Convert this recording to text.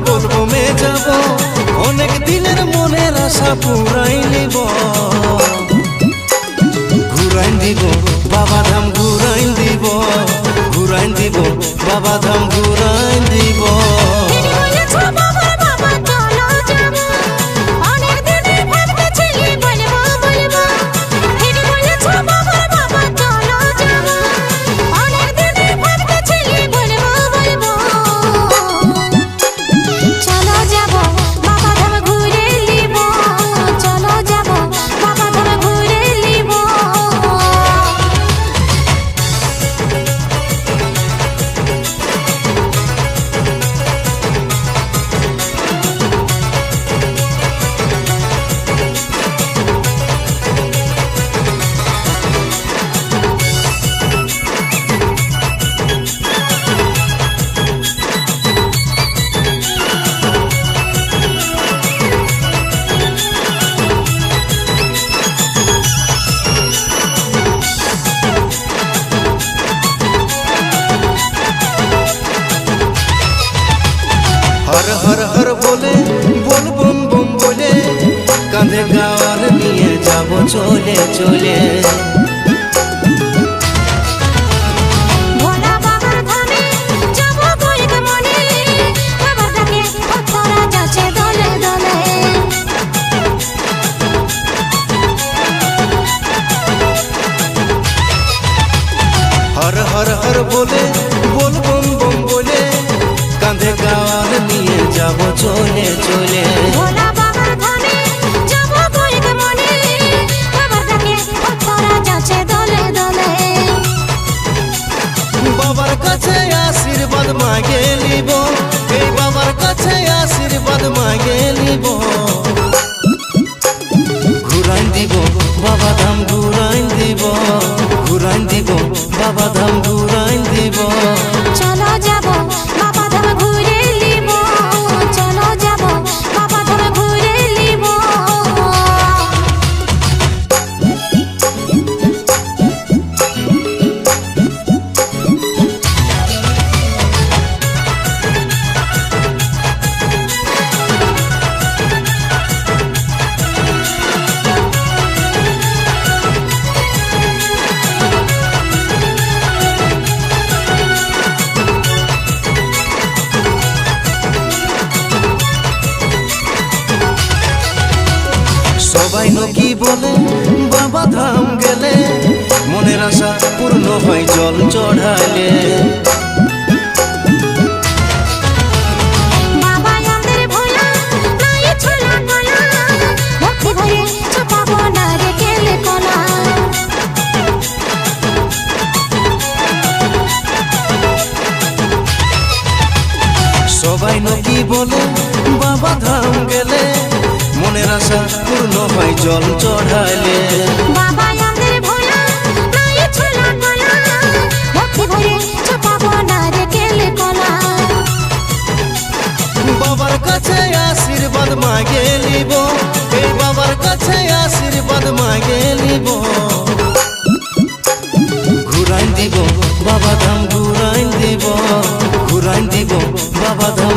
বলবো মে যাব, অনেক দিনের মনের আশা পুরাই নিব। ঘুরাইন দিব বাবা ধাম, ঘুরাইন দিব, ঘুরাইন দিব বাবা ধাম, ঘুরাইন দিব। हर हर हर बोले बोल बम बम बोले, कांधे गावार निये जाबो चले चले। भोला बाबार धामे जाबो गरीब मने, बाबा डाके भक्तरा जाचे दले दले। हर हर हर बोले बोल बम बम बोले, कांधे गावार निये जाबो चले चले। भोला बाबार धामे जाबो गरीब मने, बाबा डाके भक्तरा जाचे दले दले। বাবার কাছে আশীর্বাদ মাগে নিব, এই বাবার কাছে আশীর্বাদ মাগে নিব। ঘুরাইন দিব বাবা ধাম, ঘুরাইন দিব, ঘুরাইন দিব বাবা ধাম, ঘুরাইন দিব। চলো যাবো বাবা ধাম ঘুরে নিব, চলো যাবো বাবা ধাম ঘুরে নিব। সবাই নকি বলে বাবা ধাম গেলে, মনের আশা পূর্ণ হয় জল চড়াইলে। বাবা আমাদের ভোলা নাই ছোলা কলা, ভক্তি ভরে ছপাবো না রে কেলে কলা। সবাই নকি বলে বাবা ধাম গেলে, মনের আশা পূর্ণ হয় জল চড়াইলে। বাবা আমাদের ভোলা নাই ছোলা কলা, ভক্তি ভরে ছপাবো না রে কেলে কলা। বাবার কাছে আশীর্বাদ মাগে নিব, এই বাবার কাছে আশীর্বাদ মাগে নিব। ঘুরাইন দিব বাবা ধাম, ঘুরাইন দিব, ঘুরাইন দিব বাবা ধাম।